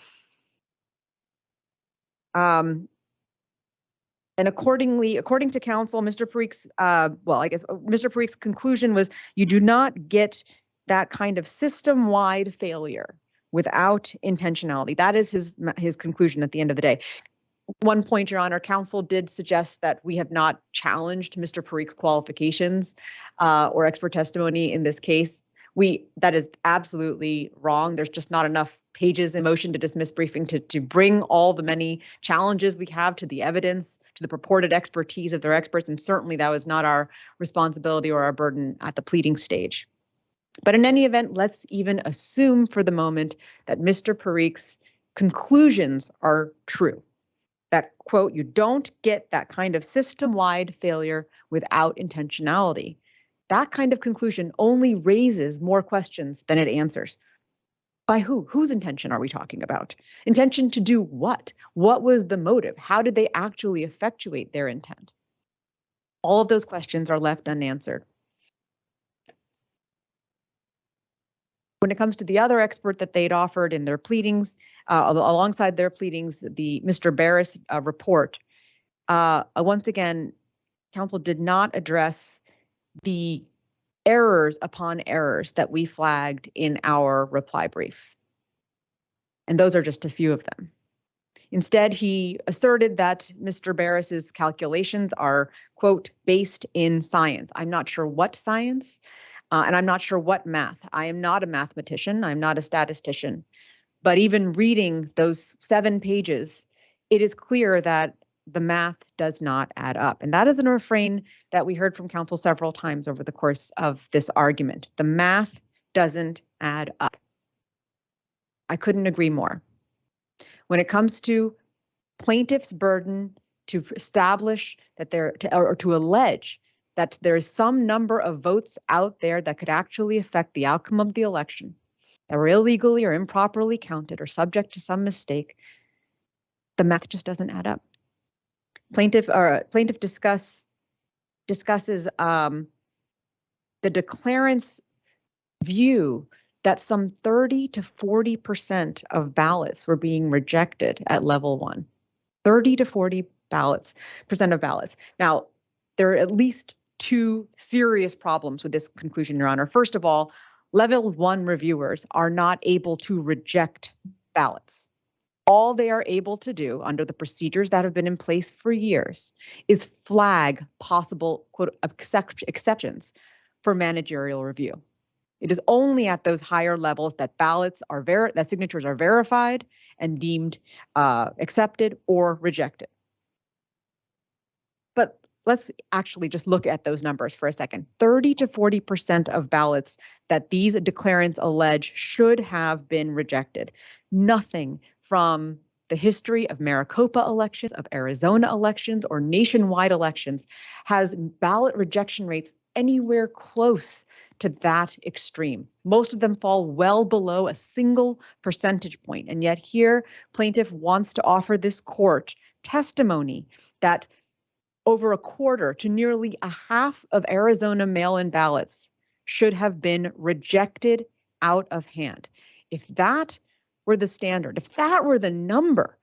Speaker 1: And according to counsel, Mr. Parikh's, Mr. Parikh's conclusion was you do not get that kind of system-wide failure without intentionality. That is his conclusion at the end of the day. One point, Your Honor, counsel did suggest that we have not challenged Mr. Parikh's qualifications or expert testimony in this case. That is absolutely wrong. There's just not enough pages in motion to dismiss briefing to bring all the many challenges we have to the evidence, to the purported expertise of their experts, and certainly that was not our responsibility or our burden at the pleading stage. But in any event, let's even assume for the moment that Mr. Parikh's conclusions are true. That, quote, you don't get that kind of system-wide failure without intentionality. That kind of conclusion only raises more questions than it answers. By who? Whose intention are we talking about? Intention to do what? What was the motive? How did they actually effectuate their intent? All of those questions are left unanswered. When it comes to the other expert that they'd offered in their pleadings, alongside their pleadings, the Mr. Barris report, once again, counsel did not address the errors upon errors that we flagged in our reply brief. And those are just a few of them. Instead, he asserted that Mr. Barris's calculations are, quote, based in science. I'm not sure what science, and I'm not sure what math. I am not a mathematician. I'm not a statistician. But even reading those 7 pages, it is clear that the math does not add up. And that is a refrain that we heard from counsel several times over the course of this argument. The math doesn't add up. I couldn't agree more. When it comes to plaintiff's burden to establish that to allege that there is some number of votes out there that could actually affect the outcome of the election, that were illegally or improperly counted or subject to some mistake, the math just doesn't add up. Plaintiff discusses the declarant's view that some 30 to 40% of ballots were being rejected at level 1. 30 to 40% of ballots. Now, there are at least 2 serious problems with this conclusion, Your Honor. First of all, level 1 reviewers are not able to reject ballots. All they are able to do under the procedures that have been in place for years is flag possible, quote, exceptions for managerial review. It is only at those higher levels that that signatures are verified and deemed accepted or rejected. But let's actually just look at those numbers for a second. 30 to 40% of ballots that these declarants allege should have been rejected. Nothing from the history of Maricopa elections, of Arizona elections, or nationwide elections has ballot rejection rates anywhere close to that extreme. Most of them fall well below a single percentage point. And yet here, plaintiff wants to offer this court testimony that over a quarter to nearly a half of Arizona mail-in ballots should have been rejected out of hand. If that were the standard, if that were the number,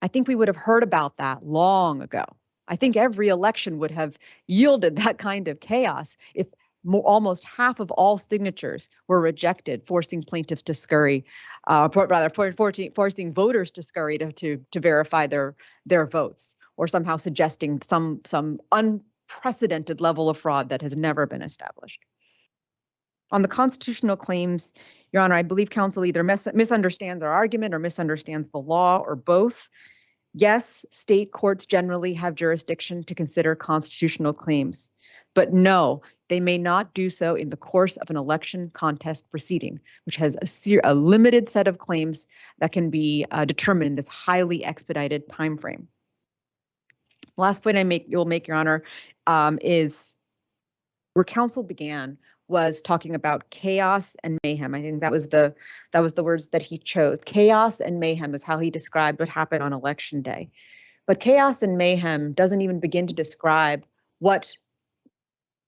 Speaker 1: I think we would have heard about that long ago. I think every election would have yielded that kind of chaos if almost half of all signatures were rejected, forcing plaintiffs to scurry, forcing voters to scurry to verify their votes, or somehow suggesting some unprecedented level of fraud that has never been established. On the constitutional claims, Your Honor, I believe counsel either misunderstands our argument or misunderstands the law, or both. Yes, state courts generally have jurisdiction to consider constitutional claims, but no, they may not do so in the course of an election contest proceeding, which has a limited set of claims that can be determined in this highly expedited timeframe. Last point you'll make, Your Honor, is where counsel began was talking about chaos and mayhem. I think that was the words that he chose. Chaos and mayhem is how he described what happened on election day. But chaos and mayhem doesn't even begin to describe what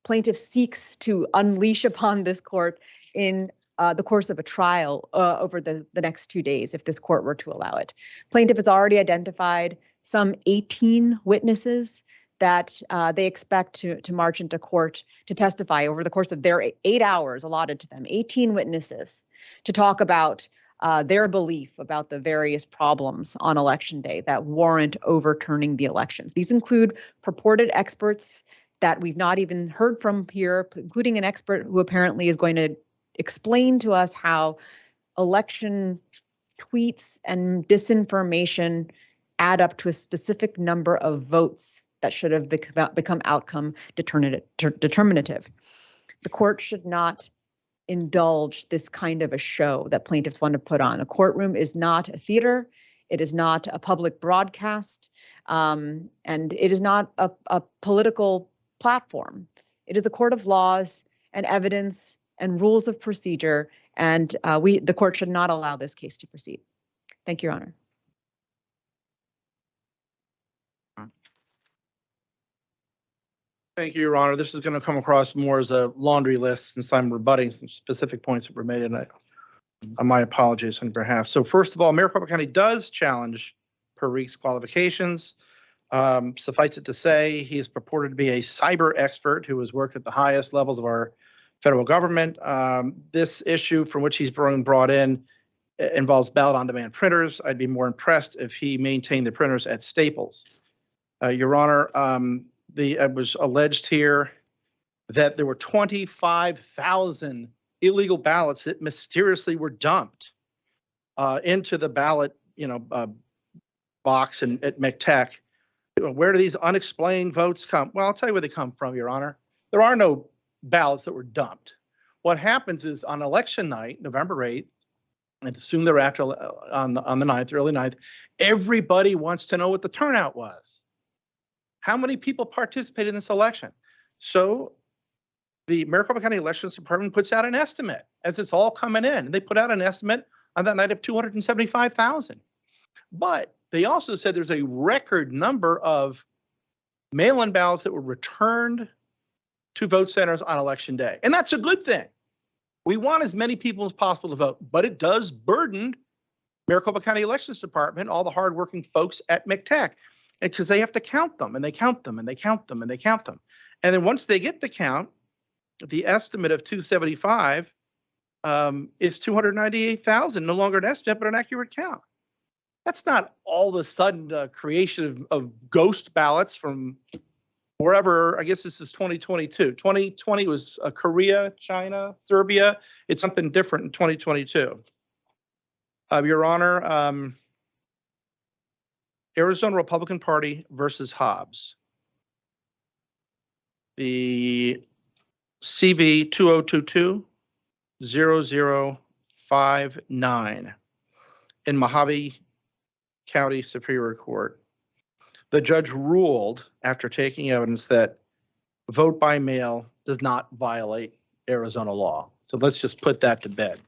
Speaker 1: plaintiff seeks to unleash upon this court in the course of a trial over the next 2 days, if this court were to allow it. Plaintiff has already identified some 18 witnesses that they expect to march into court to testify over the course of their 8 hours allotted to them, 18 witnesses to talk about their belief about the various problems on election day that warrant overturning the elections. These include purported experts that we've not even heard from here, including an expert who apparently is going to explain to us how election tweets and disinformation add up to a specific number of votes that should have become outcome determinative. The court should not indulge this kind of a show that plaintiffs want to put on. A courtroom is not a theater. It is not a public broadcast, and it is not a political platform. It is a court of laws and evidence and rules of procedure, and the court should not allow this case to proceed. Thank you, Your Honor.
Speaker 3: Thank you, Your Honor. This is going to come across more as a laundry list since I'm rebutting some specific points that were made, and my apologies on behalf. So first of all, Maricopa County does challenge Parik's qualifications. Suffice it to say, he is purported to be a cyber expert who has worked at the highest levels of our federal government. This issue from which he's being brought in involves ballot-on-demand printers. I'd be more impressed if he maintained the printers at Staples. Your Honor, it was alleged here that there were 25,000 illegal ballots that mysteriously were dumped into the ballot, box at McTech. Where do these unexplained votes come? Well, I'll tell you where they come from, Your Honor. There are no ballots that were dumped. What happens is on election night, November 8th, and soon thereafter on the 9th, early 9th, everybody wants to know what the turnout was. How many people participated in this election? So the Maricopa County Elections Department puts out an estimate as it's all coming in. And they put out an estimate on that night of 275,000. But they also said there's a record number of mail-in ballots that were returned to vote centers on election day. And that's a good thing. We want as many people as possible to vote, but it does burden Maricopa County Elections Department, all the hardworking folks at McTech, because they have to count them and they count them and they count them and they count them. And then once they get the count, the estimate of 275 is 298,000, no longer an estimate, but an accurate count. That's not all of a sudden the creation of ghost ballots from wherever. I guess this is 2022. 2020 was Korea, China, Serbia. It's something different in 2022. Your Honor, Arizona Republican Party versus Hobbs. the CV 2022-0059 in Mojave County Superior Court. The judge ruled, after taking evidence, that vote by mail does not violate Arizona law. So let's just put that to bed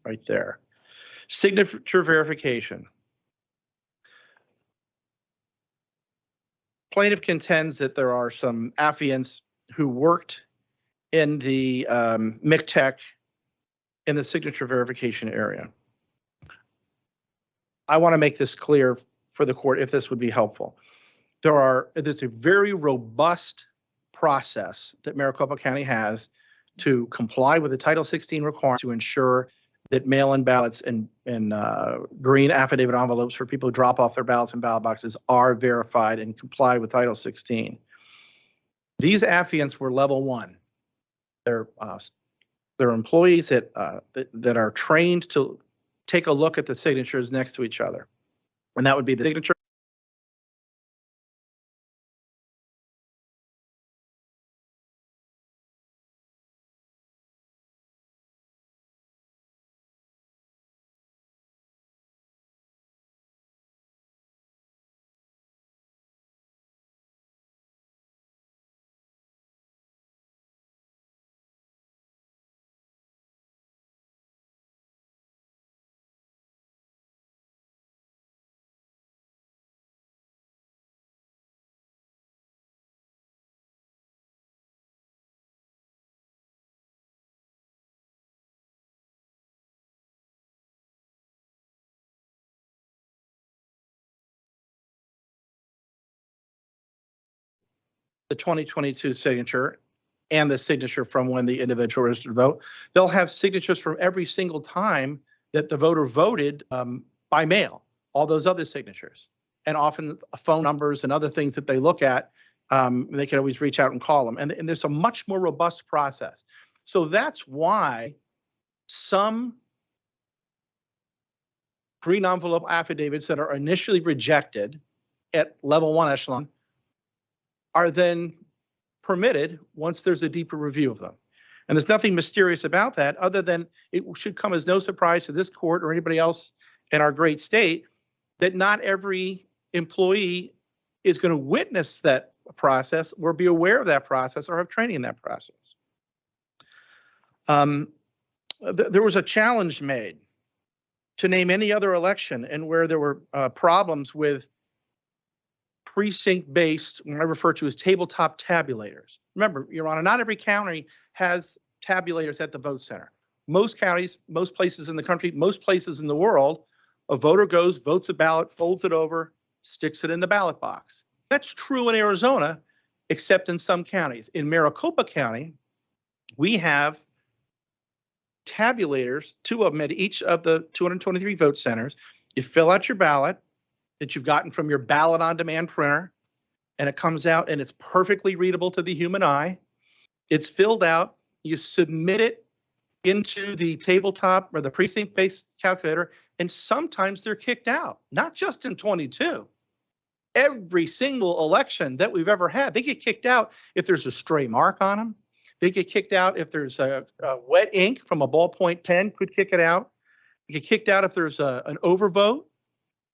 Speaker 3: right there. Signature verification. Plaintiff contends that there are some affiants who worked in the MCTEC in the signature verification area. I want to make this clear for the court if this would be helpful. There's a very robust process that Maricopa County has to comply with the Title 16 requirements to ensure that mail-in ballots and green affidavit envelopes for people who drop off their ballots in ballot boxes are verified and comply with Title 16. These affiants were level 1. They're employees that are trained to take a look at the signatures next to each other. And that would be the signature. The 2022 signature and the signature from when the individual registered to vote. They'll have signatures from every single time that the voter voted by mail, all those other signatures, and often phone numbers and other things that they look at. They can always reach out and call them. And there's a much more robust process. So that's why some green envelope affidavits that are initially rejected at level 1 echelon are then permitted once there's a deeper review of them. And there's nothing mysterious about that other than it should come as no surprise to this court or anybody else in our great state that not every employee is going to witness that process or be aware of that process or have training in that process. There was a challenge made to name any other election and where there were problems with precinct-based, what I refer to as tabletop tabulators. Remember, Your Honor, not every county has tabulators at the vote center. Most counties, most places in the country, most places in the world, a voter goes, votes a ballot, folds it over, sticks it in the ballot box. That's true in Arizona, except in some counties. In Maricopa County, we have tabulators, 2 of them at each of the 223 vote centers. You fill out your ballot that you've gotten from your ballot on demand printer, and it comes out and it's perfectly readable to the human eye. It's filled out, you submit it into the tabletop or the precinct-based calculator, and sometimes they're kicked out, not just in 22. Every single election that we've ever had, they get kicked out if there's a stray mark on them. They get kicked out if there's a wet ink from a ballpoint pen, could kick it out. They get kicked out if there's an overvote.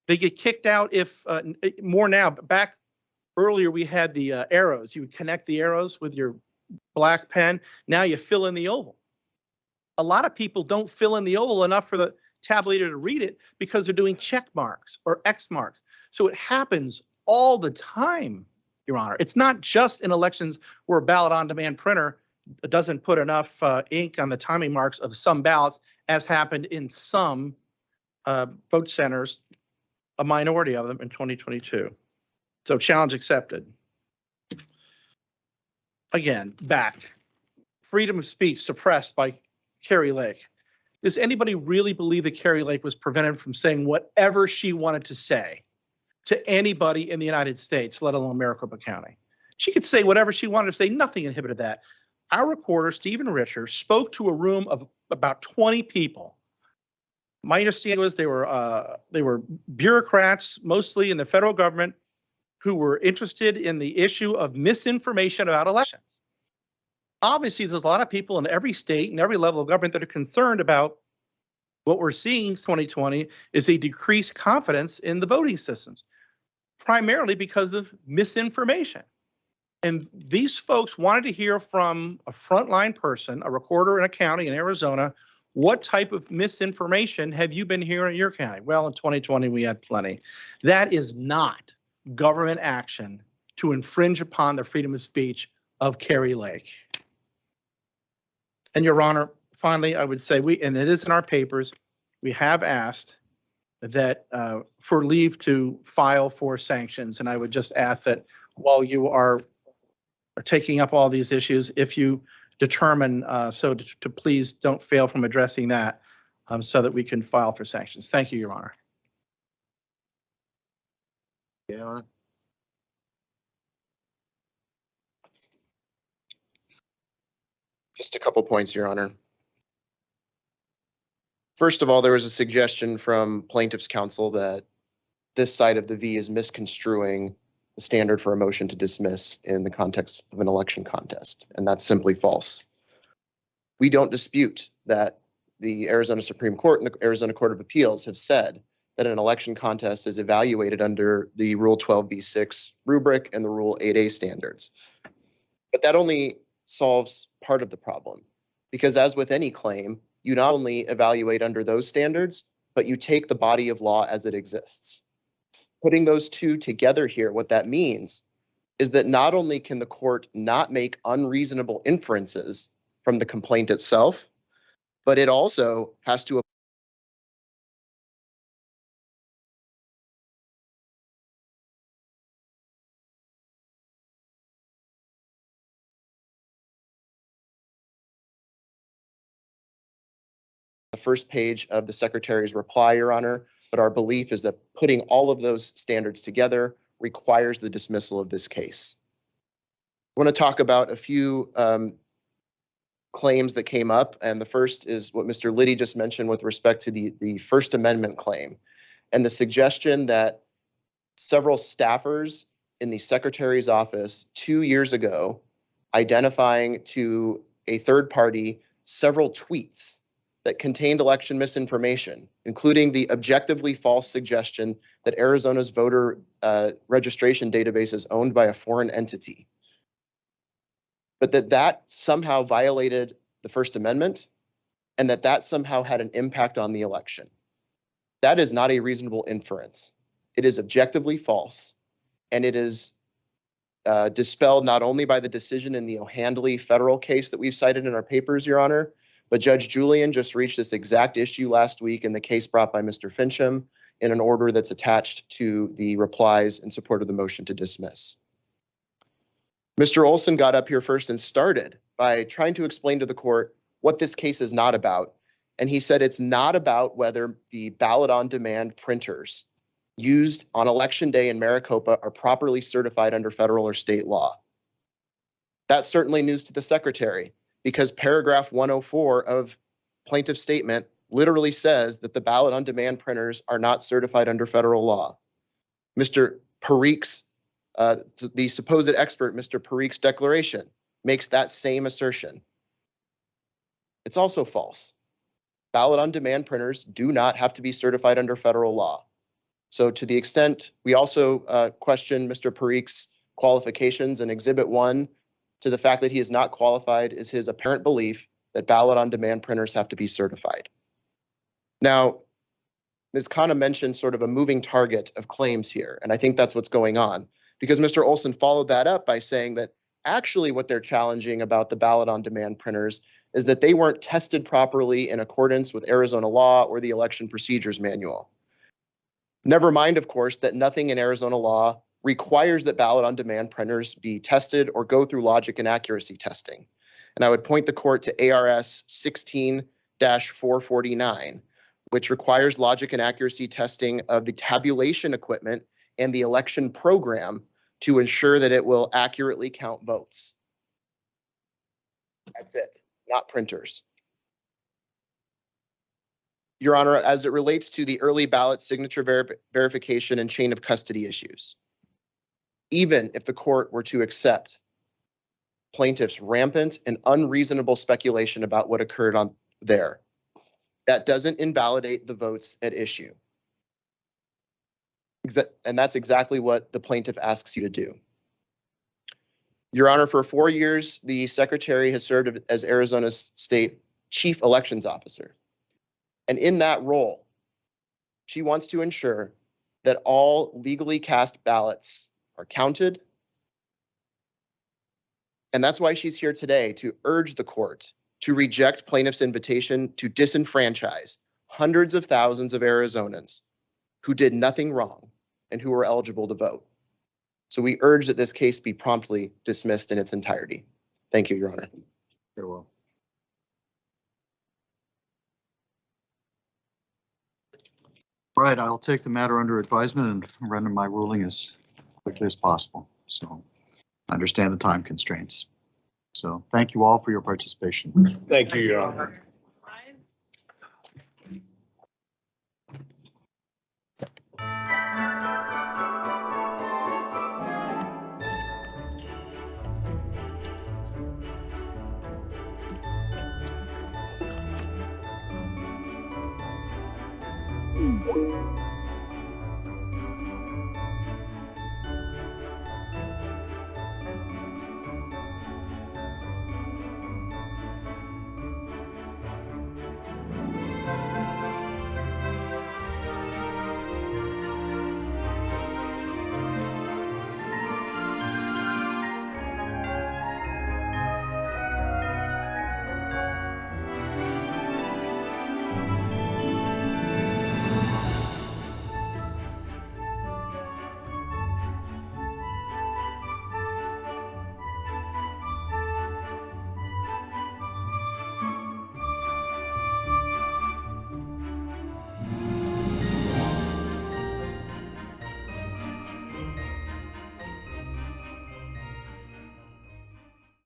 Speaker 3: They get kicked out if, more now, back earlier we had the arrows. You would connect the arrows with your black pen. Now you fill in the oval. A lot of people don't fill in the oval enough for the tabulator to read it because they're doing check marks or X marks. So it happens all the time, Your Honor. It's not just in elections where a ballot on demand printer doesn't put enough ink on the timing marks of some ballots, as happened in some vote centers, a minority of them in 2022. So challenge accepted. Again, back. Freedom of speech suppressed by Kari Lake. Does anybody really believe that Kari Lake was prevented from saying whatever she wanted to say to anybody in the United States, let alone Maricopa County? She could say whatever she wanted to say. Nothing inhibited that. Our recorder, Stephen Richer, spoke to a room of about 20 people. My understanding was they were bureaucrats, mostly in the federal government, who were interested in the issue of misinformation about elections. obviously there's a lot of people in every state and every level of government that are concerned about what we're seeing in 2020 is a decreased confidence in the voting systems, primarily because of misinformation. And these folks wanted to hear from a frontline person, a recorder in a county in Arizona, what type of misinformation have you been hearing in your county? Well, in 2020, we had plenty. That is not government action to infringe upon the freedom of speech of Kerry Lake. And Your Honor, finally, I would say and it is in our papers, we have asked that for leave to file for sanctions. And I would just ask that while you are taking up all these issues, if you determine to please don't fail from addressing that so that we can file for sanctions. Thank you, Your Honor.
Speaker 2: Yeah.
Speaker 4: Just a couple points, Your Honor. First of all, there was a suggestion from plaintiff's counsel that this side of the V is misconstruing the standard for a motion to dismiss in the context of an election contest, and that's simply false. We don't dispute that the Arizona Supreme Court and the Arizona Court of Appeals have said that an election contest is evaluated under the Rule 12b6 rubric and the Rule 8a standards. But that only solves part of the problem, because as with any claim, you not only evaluate under those standards, but you take the body of law as it exists. Putting those two together here, what that means is that not only can the court not make unreasonable inferences from the complaint itself, but it also has to the first page of the Secretary's reply, Your Honor, but our belief is that putting all of those standards together requires the dismissal of this case. I want to talk about a few claims that came up, and the first is what Mr. Liddy just mentioned with respect to the First Amendment claim and the suggestion that several staffers in the Secretary's office 2 years ago identifying to a third party several tweets that contained election misinformation, including the objectively false suggestion that Arizona's voter registration database is owned by a foreign entity, but that somehow violated the First Amendment and that somehow had an impact on the election. That is not a reasonable inference. It is objectively false, and it is dispelled not only by the decision in the O'Handley federal case that we've cited in our papers, Your Honor, but Judge Julian just reached this exact issue last week in the case brought by Mr. Fincham in an order that's attached to the replies in support of the motion to dismiss. Mr. Olson got up here first and started by trying to explain to the court what this case is not about. And he said it's not about whether the ballot on demand printers used on election day in Maricopa are properly certified under federal or state law. That's certainly news to the Secretary, because paragraph 104 of plaintiff's statement literally says that the ballot on demand printers are not certified under federal law. Mr. Parik's, the supposed expert, Mr. Parik's declaration makes that same assertion. It's also false. Ballot on demand printers do not have to be certified under federal law. So to the extent we also question Mr. Parik's qualifications in Exhibit 1 to the fact that he is not qualified is his apparent belief that ballot on demand printers have to be certified. Now, Ms. Khanna mentioned sort of a moving target of claims here, and I think that's what's going on, because Mr. Olson followed that up by saying that actually what they're challenging about the ballot on demand printers is that they weren't tested properly in accordance with Arizona law or the election procedures manual. Never mind, of course, that nothing in Arizona law requires that ballot on demand printers be tested or go through logic and accuracy testing. And I would point the court to ARS 16-449, which requires logic and accuracy testing of the tabulation equipment and the election program to ensure that it will accurately count votes. That's it, not printers. Your Honor, as it relates to the early ballot signature verification and chain of custody issues, even if the court were to accept plaintiff's rampant and unreasonable speculation about what occurred on there. That doesn't invalidate the votes at issue. And that's exactly what the plaintiff asks you to do. Your Honor, for 4 years, the Secretary has served as Arizona's state chief elections officer. And in that role, she wants to ensure that all legally cast ballots are counted. And that's why she's here today, to urge the court to reject plaintiff's invitation to disenfranchise hundreds of thousands of Arizonans who did nothing wrong and who are eligible to vote. So we urge that this case be promptly dismissed in its entirety. Thank you, Your Honor.
Speaker 2: Very well. All right, I'll take the matter under advisement and render my ruling as quickly as possible. So I understand the time constraints. So thank you all for your participation.
Speaker 5: Thank you, Your Honor.